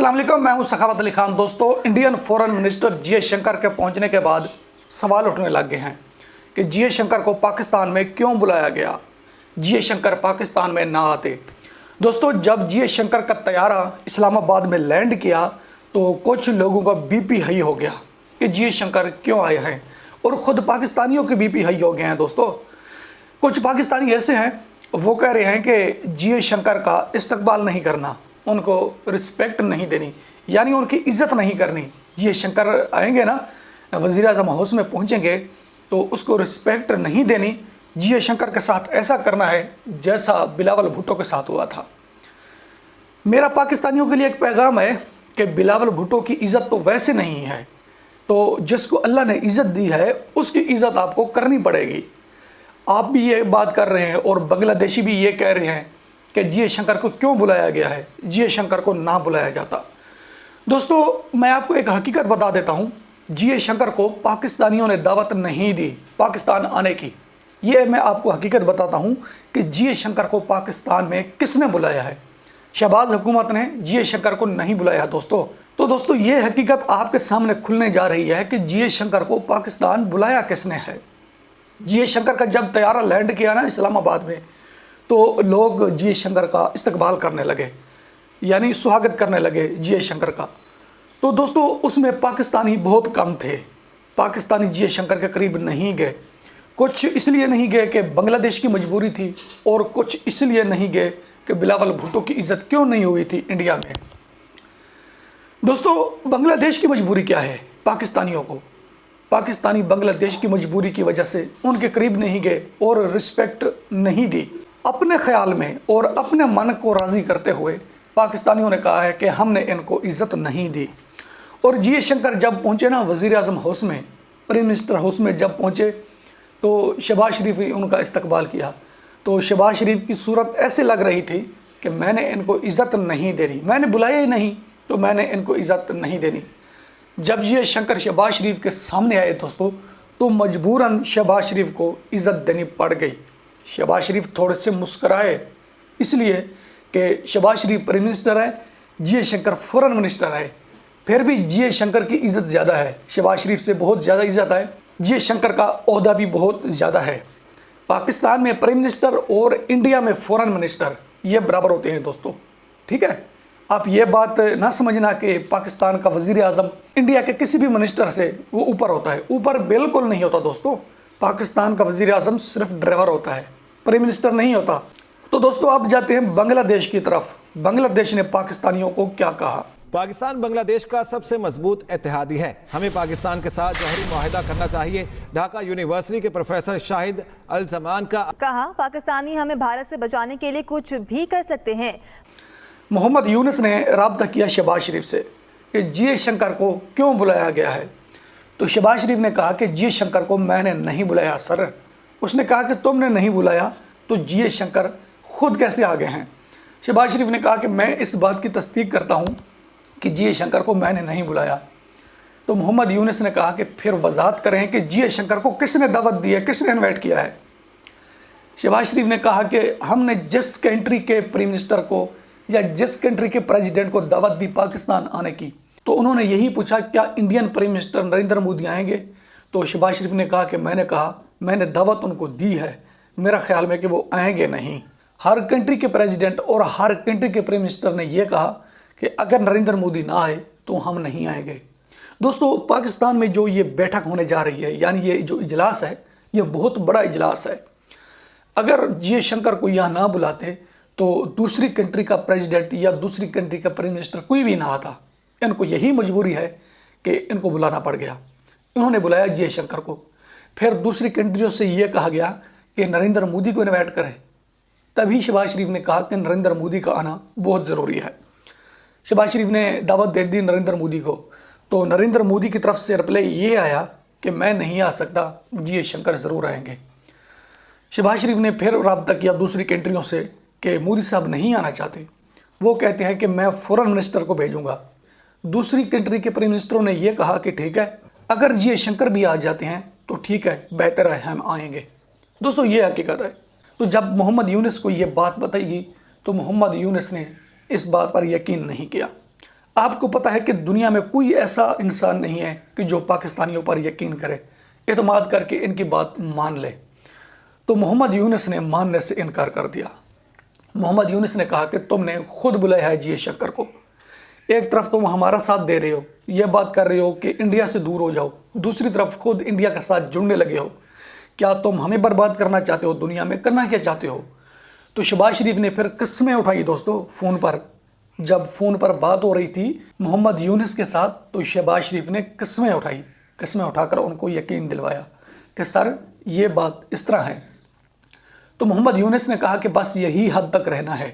अस्सलाम वालेकुम, मैं हूं सखावत अली खान। दोस्तों, इंडियन फॉरेन मिनिस्टर जी शंकर के पहुंचने के बाद सवाल उठने लग गए हैं कि जी शंकर को पाकिस्तान में क्यों बुलाया गया। जी शंकर पाकिस्तान में ना आते। दोस्तों, जब जी शंकर का तैयारा इस्लामाबाद में लैंड किया तो कुछ लोगों का बीपी हाई हो गया कि जी शंकर क्यों आए हैं, और ख़ुद पाकिस्तानियों के बीपी हाई हो गए हैं। दोस्तों, कुछ पाकिस्तानी ऐसे हैं, वो कह रहे हैं कि जी शंकर का इस्तकबाल नहीं करना, उनको रिस्पेक्ट नहीं देनी, यानी उनकी इज़्ज़त नहीं करनी। जी शंकर आएंगे ना, वज़ीर-ए-आज़म हाउस में पहुंचेंगे तो उसको रिस्पेक्ट नहीं देनी। जी शंकर के साथ ऐसा करना है जैसा बिलावल भुट्टो के साथ हुआ था। मेरा पाकिस्तानियों के लिए एक पैगाम है कि बिलावल भुट्टो की इज़्ज़त तो वैसे नहीं है, तो जिसको अल्लाह ने इज़्ज़त दी है उसकी इज़्ज़त आपको करनी पड़ेगी। आप भी ये बात कर रहे हैं और बांग्लादेशी भी ये कह रहे हैं कि जी शंकर को क्यों बुलाया गया है, जी शंकर को ना बुलाया जाता। दोस्तों, मैं आपको एक हकीकत बता देता हूँ, जी शंकर को पाकिस्तानियों ने दावत नहीं दी पाकिस्तान आने की। ये मैं आपको हकीकत बताता हूँ कि जी शंकर को पाकिस्तान में किसने बुलाया है। शहबाज हुकूमत ने जी शंकर को नहीं बुलाया दोस्तों। तो दोस्तों, ये हकीकत आपके सामने खुलने जा रही है कि जी शंकर को पाकिस्तान बुलाया किसने है। जी शंकर का जब तैयारा लैंड किया ना इस्लामाबाद में, तो लोग जी शंकर का इस्तकबाल करने लगे, यानी स्वागत करने लगे जी शंकर का। तो दोस्तों, उसमें पाकिस्तानी बहुत कम थे। पाकिस्तानी जी शंकर के करीब नहीं गए। कुछ इसलिए नहीं गए कि बांग्लादेश की मजबूरी थी, और कुछ इसलिए नहीं गए कि बिलावल भुट्टो की इज़्ज़त क्यों नहीं हुई थी इंडिया में। दोस्तों, बांग्लादेश की मजबूरी क्या है पाकिस्तानियों को? पाकिस्तानी बांग्लादेश की मजबूरी की वजह से उनके करीब नहीं गए और रिस्पेक्ट नहीं दी। अपने ख्याल में और अपने मन को राज़ी करते हुए पाकिस्तानियों ने कहा है कि हमने इनको इज़्ज़त नहीं दी। और जी शंकर जब पहुँचे ना वज़ीर-ए-आज़म हाउस में, प्राइम मिनिस्टर हाउस में जब पहुँचे तो शहबाज शरीफ ने उनका इस्तकबाल किया। तो शहबाज शरीफ की सूरत ऐसे लग रही थी कि मैंने इनको इज़्ज़त नहीं देनी, मैंने बुलाया ही नहीं तो मैंने इनको इज़्ज़त नहीं देनी। जब ये शंकर शहबाज शरीफ के सामने आए दोस्तों, तो मजबूरन शहबाज शरीफ को इज़्ज़त देनी पड़ गई। शहबाज शरीफ थोड़े से मुस्कराए, इसलिए कि शहबाज शरीफ प्राइम मिनिस्टर है, जी शंकर फॉरेन मिनिस्टर है। फिर भी जी शंकर की इज़्ज़त ज़्यादा है, शहबाज शरीफ से बहुत ज़्यादा इज़्ज़त है। जी शंकर का ओहदा भी बहुत ज़्यादा है। पाकिस्तान में प्राइम मिनिस्टर और इंडिया में फॉरेन मिनिस्टर ये बराबर होते हैं दोस्तों, ठीक है। आप ये बात ना समझना कि पाकिस्तान का वज़ीर-ए-आज़म इंडिया के किसी भी मिनिस्टर से वो ऊपर होता है, ऊपर बिल्कुल नहीं होता दोस्तों। पाकिस्तान का वज़ीर-ए-आज़म सिर्फ ड्राइवर होता है, प्राइम मिनिस्टर नहीं होता। तो दोस्तों, आप जाते हैं बांग्लादेश की तरफ। बांग्लादेश ने पाकिस्तानियों को क्या कहा? पाकिस्तान बांग्लादेश का सबसे मजबूत इत्तेहादी है, हमें पाकिस्तान के साथ जौहरी मुआहिदा करना चाहिए। ढाका यूनिवर्सिटी के प्रोफेसर शाहिद अल जमान का कहा, पाकिस्तानी हमें भारत से बचाने के लिए कुछ भी कर सकते हैं। मोहम्मद यूनुस ने रब्ता किया शहबाज शरीफ से कि जी शंकर को क्यों बुलाया गया है। तो शहबाज शरीफ ने कहा कि जी शंकर को मैंने नहीं बुलाया सर। उसने कहा कि तुमने नहीं बुलाया तो जी शंकर खुद कैसे आ गए हैं। शहबाज शरीफ ने कहा कि मैं इस बात की तस्दीक करता हूँ कि जी शंकर को मैंने नहीं बुलाया। तो मोहम्मद यूनुस ने कहा कि फिर वजाहत करें कि जी शंकर को किसने दावत दी है, किसने इन्वाइट किया है। शहबाज शरीफ ने कहा कि हमने जिस कंट्री के प्राइम मिनिस्टर को या जिस कंट्री के प्रेसिडेंट को दावत दी पाकिस्तान आने की, तो उन्होंने यही पूछा क्या Indian prime minister Narendra Modi आएंगे। तो शहबाज शरीफ ने कहा कि मैंने दावत उनको दी है, मेरा ख्याल में कि वो आएंगे नहीं। हर कंट्री के प्रेसिडेंट और हर कंट्री के प्राइम मिनिस्टर ने यह कहा कि अगर नरेंद्र मोदी ना आए तो हम नहीं आएंगे। दोस्तों, पाकिस्तान में जो ये बैठक होने जा रही है, यानी ये जो इजलास है, ये बहुत बड़ा इजलास है। अगर जी शंकर को यहाँ ना बुलाते तो दूसरी कंट्री का प्रेसिडेंट या दूसरी कंट्री का प्राइम मिनिस्टर कोई भी ना आता। इनको यही मजबूरी है कि इनको बुलाना पड़ गया। इन्होंने बुलाया जी शंकर को। फिर दूसरी कंट्रियों से ये कहा गया कि नरेंद्र मोदी को इन्वाइट करें। तभी शहबाज शरीफ ने कहा कि नरेंद्र मोदी का आना बहुत ज़रूरी है। शहबाज शरीफ ने दावत दे दी नरेंद्र मोदी को। तो नरेंद्र मोदी की तरफ से रिप्लाई ये आया कि मैं नहीं आ सकता, जी शंकर ज़रूर आएंगे। शहबाज शरीफ ने फिर रब्ता किया दूसरी कंट्रियों से कि मोदी साहब नहीं आना चाहते। वो कहते हैं कि मैं फॉरेन मिनिस्टर को भेजूंगा। दूसरी कंट्री के प्राइम मिनिस्टरों ने यह कहा कि ठीक है, अगर जी शंकर भी आ जाते हैं तो ठीक है, बेहतर है, हम आएंगे। दोस्तों, ये हकीकत है। तो जब मोहम्मद यूनुस को ये बात बताई गई तो मोहम्मद यूनुस ने इस बात पर यकीन नहीं किया। आपको पता है कि दुनिया में कोई ऐसा इंसान नहीं है कि जो पाकिस्तानियों पर यकीन करे, एतमाद करके इनकी बात मान ले। तो मोहम्मद यूनुस ने मानने से इनकार कर दिया। मोहम्मद यूनुस ने कहा कि तुमने खुद बुलाया है जी शंकर को। एक तरफ तुम हमारा साथ दे रहे हो, यह बात कर रहे हो कि इंडिया से दूर हो जाओ, दूसरी तरफ खुद इंडिया के साथ जुड़ने लगे हो। क्या तुम हमें बर्बाद करना चाहते हो? दुनिया में करना क्या चाहते हो? तो शहबाज शरीफ ने फिर कस्में उठाई दोस्तों फ़ोन पर। जब फ़ोन पर बात हो रही थी मोहम्मद यूनुस के साथ, तो शहबाज शरीफ ने कस्में उठाई। कस्में उठाकर उनको यकीन दिलवाया कि सर ये बात इस तरह है। तो मोहम्मद यूनुस ने कहा कि बस यही हद तक रहना है,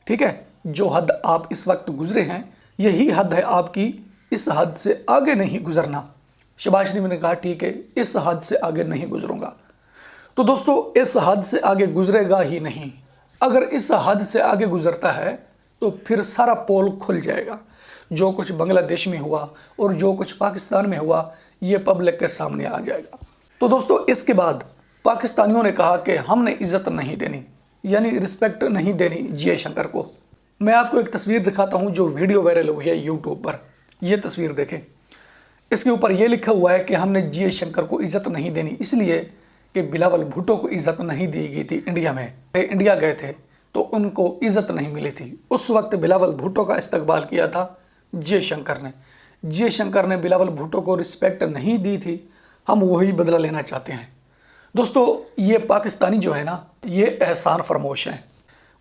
ठीक है, जो हद आप इस वक्त गुजरे हैं यही हद है आपकी, इस हद से आगे नहीं गुजरना। शहबाज शरीफ ने कहा ठीक है, इस हद से आगे नहीं गुजरूंगा। तो दोस्तों इस हद से आगे गुजरेगा ही नहीं। अगर इस हद से आगे गुजरता है तो फिर सारा पोल खुल जाएगा। जो कुछ बांग्लादेश में हुआ और जो कुछ पाकिस्तान में हुआ ये पब्लिक के सामने आ जाएगा। तो दोस्तों इसके बाद पाकिस्तानियों ने कहा कि हमने इज्जत नहीं देनी, यानी रिस्पेक्ट नहीं देनी जी शंकर को। मैं आपको एक तस्वीर दिखाता हूं जो वीडियो वायरल हुई है यूट्यूब पर। यह तस्वीर देखें, इसके ऊपर यह लिखा हुआ है कि हमने जी शंकर को इज्जत नहीं देनी इसलिए कि बिलावल भुट्टो को इज्जत नहीं दी गई थी। इंडिया में इंडिया गए थे तो उनको इज्जत नहीं मिली थी। उस वक्त बिलावल भुट्टो का इस्तकबाल किया था जी शंकर ने। जी शंकर ने बिलावल भुट्टो को रिस्पेक्ट नहीं दी थी। हम वही बदला लेना चाहते हैं। दोस्तों ये पाकिस्तानी जो है ना, ये एहसान फरमोश हैं।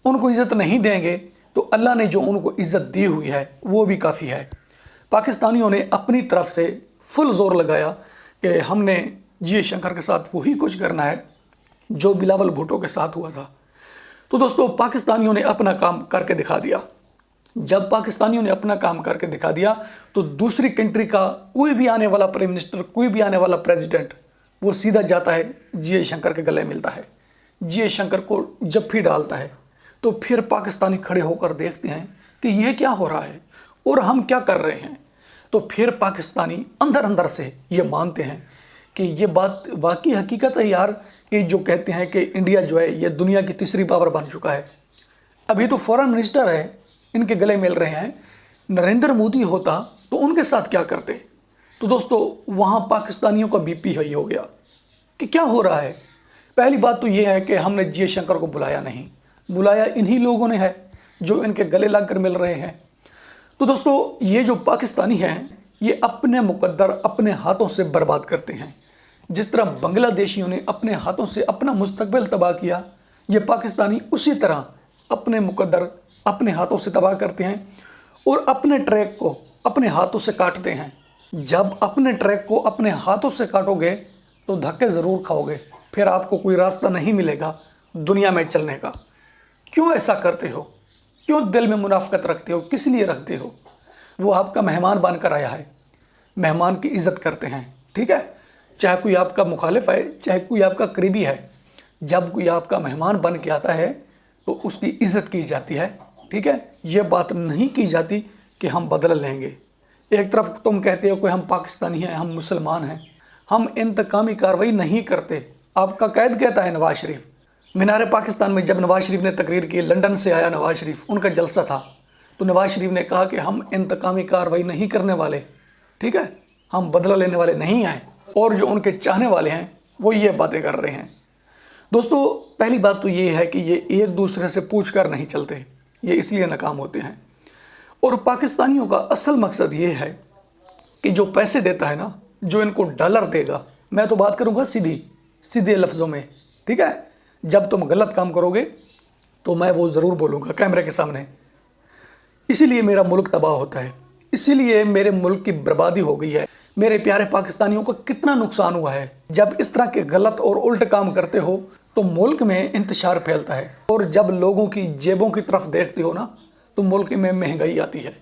उनको इज़्ज़त नहीं देंगे तो अल्लाह ने जो उनको इज़्ज़त दी हुई है वो भी काफ़ी है। पाकिस्तानियों ने अपनी तरफ से फुल जोर लगाया कि हमने जी शंकर के साथ वही कुछ करना है जो बिलावल भुट्टो के साथ हुआ था। तो दोस्तों पाकिस्तानियों ने अपना काम करके दिखा दिया। जब पाकिस्तानियों ने अपना काम करके दिखा दिया तो दूसरी कंट्री का कोई भी आने वाला प्राइम मिनिस्टर, कोई भी आने वाला प्रेसिडेंट, वो सीधा जाता है जी शंकर के गले मिलता है, जी शंकर को जप्फी डालता है। तो फिर पाकिस्तानी खड़े होकर देखते हैं कि ये क्या हो रहा है और हम क्या कर रहे हैं। तो फिर पाकिस्तानी अंदर अंदर से ये मानते हैं कि ये बात वाकई हकीकत है यार, कि जो कहते हैं कि इंडिया जो है ये दुनिया की तीसरी पावर बन चुका है। अभी तो फॉरेन मिनिस्टर है, इनके गले मिल रहे हैं। नरेंद्र मोदी होता तो उनके साथ क्या करते। तो दोस्तों वहाँ पाकिस्तानियों का बीपी हाई हो गया कि क्या हो रहा है। पहली बात तो ये है कि हमने जी शंकर को बुलाया नहीं, बुलाया इन्हीं लोगों ने है जो इनके गले लग कर मिल रहे हैं। तो दोस्तों ये जो पाकिस्तानी हैं ये अपने मुकद्दर अपने हाथों से बर्बाद करते हैं। जिस तरह बांग्लादेशियों ने अपने हाथों से अपना मुस्तकबिल तबाह किया, ये पाकिस्तानी उसी तरह अपने मुकद्दर अपने हाथों से तबाह करते हैं और अपने ट्रैक को अपने हाथों से काटते हैं। जब अपने ट्रैक को अपने हाथों से काटोगे तो धक्के ज़रूर खाओगे, फिर आपको कोई रास्ता नहीं मिलेगा दुनिया में चलने का। क्यों ऐसा करते हो? क्यों दिल में मुनाफिकत रखते हो? किस लिए रखते हो? वो आपका मेहमान बनकर आया है, मेहमान की इज़्ज़त करते हैं, ठीक है, चाहे कोई आपका मुखालिफ है चाहे कोई आपका करीबी है। जब कोई आपका मेहमान बन के आता है तो उसकी इज़्ज़त की जाती है, ठीक है। ये बात नहीं की जाती कि हम बदल लेंगे। एक तरफ तुम कहते हो कि हम पाकिस्तानी हैं, हम मुसलमान हैं, हम इंतकामी कार्रवाई नहीं करते। आपका कैद कहता है नवाज शरीफ। मीनार पाकिस्तान में जब नवाज शरीफ ने तकरीर की, लंदन से आया नवाज शरीफ, उनका जलसा था, तो नवाज शरीफ ने कहा कि हम इंतकामी कार्रवाई नहीं करने वाले, ठीक है, हम बदला लेने वाले नहीं हैं। और जो उनके चाहने वाले हैं वो ये बातें कर रहे हैं। दोस्तों पहली बात तो ये है कि ये एक दूसरे से पूछ कर नहीं चलते, ये इसलिए नाकाम होते हैं। और पाकिस्तानियों का असल मकसद ये है कि जो पैसे देता है ना, जो इनको डॉलर देगा, मैं तो बात करूँगा सीधे लफ्ज़ों में, ठीक है, जब तुम गलत काम करोगे तो मैं वो ज़रूर बोलूँगा कैमरे के सामने। इसीलिए मेरा मुल्क तबाह होता है, इसीलिए मेरे मुल्क की बर्बादी हो गई है। मेरे प्यारे पाकिस्तानियों को कितना नुकसान हुआ है। जब इस तरह के गलत और उल्ट काम करते हो तो मुल्क में इंतशार फैलता है, और जब लोगों की जेबों की तरफ देखते हो ना तो मुल्क में महंगाई आती है।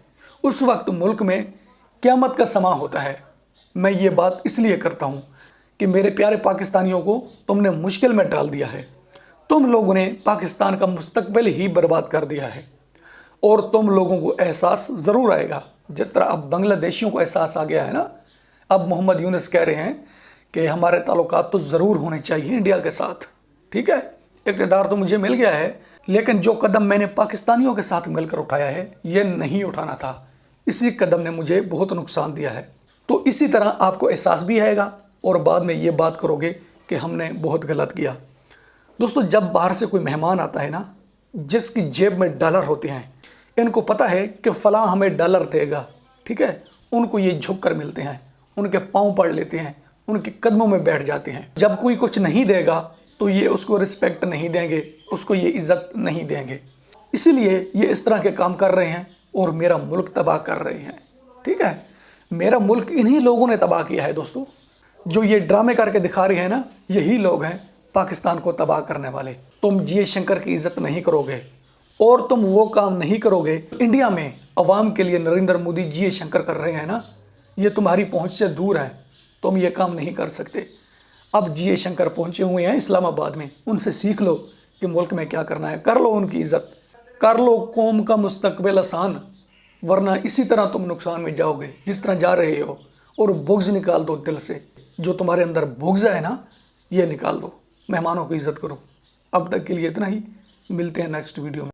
उस वक्त मुल्क में क़यामत का समा होता है। मैं ये बात इसलिए करता हूँ कि मेरे प्यारे पाकिस्तानियों को तुमने मुश्किल में डाल दिया है। तुम लोगों ने पाकिस्तान का मुस्तकबिल ही बर्बाद कर दिया है, और तुम लोगों को एहसास ज़रूर आएगा, जिस तरह अब बांग्लादेशियों को एहसास आ गया है ना। अब मोहम्मद यूनुस कह रहे हैं कि हमारे ताल्लुकात तो ज़रूर होने चाहिए इंडिया के साथ, ठीक है, इक़्तिदार तो मुझे मिल गया है, लेकिन जो कदम मैंने पाकिस्तानियों के साथ मिलकर उठाया है ये नहीं उठाना था। इसी कदम ने मुझे बहुत नुकसान दिया है। तो इसी तरह आपको एहसास भी आएगा और बाद में ये बात करोगे कि हमने बहुत गलत किया। दोस्तों, जब बाहर से कोई मेहमान आता है ना, जिसकी जेब में डॉलर होते हैं, इनको पता है कि फ़लाँ हमें डॉलर देगा, ठीक है, उनको ये झुक कर मिलते हैं, उनके पाँव पड़ लेते हैं, उनके कदमों में बैठ जाते हैं। जब कोई कुछ नहीं देगा तो ये उसको रिस्पेक्ट नहीं देंगे, उसको ये इज़्ज़त नहीं देंगे। इसीलिए ये इस तरह के काम कर रहे हैं और मेरा मुल्क तबाह कर रहे हैं, ठीक है। मेरा मुल्क इन्हीं लोगों ने तबाह किया है दोस्तों। जो ये ड्रामे करके दिखा रहे हैं ना, यही लोग हैं पाकिस्तान को तबाह करने वाले। तुम जी शंकर की इज़्ज़त नहीं करोगे और तुम वो काम नहीं करोगे इंडिया में अवाम के लिए नरेंद्र मोदी जी शंकर कर रहे हैं ना, ये तुम्हारी पहुंच से दूर है, तुम ये काम नहीं कर सकते। अब जी शंकर पहुंचे हुए हैं इस्लामाबाद में, उनसे सीख लो कि मुल्क में क्या करना है, कर लो उनकी इज़्ज़त, कर लो कौम का मुस्तकबिल आसान, वरना इसी तरह तुम नुकसान में जाओगे जिस तरह जा रहे हो। और बुग़्ज़ निकाल दो दिल से, जो तुम्हारे अंदर बुग़्ज़ है ना, ये निकाल दो। मेहमानों की इज़्ज़त करो। अब तक के लिए इतना ही, मिलते हैं नेक्स्ट वीडियो में।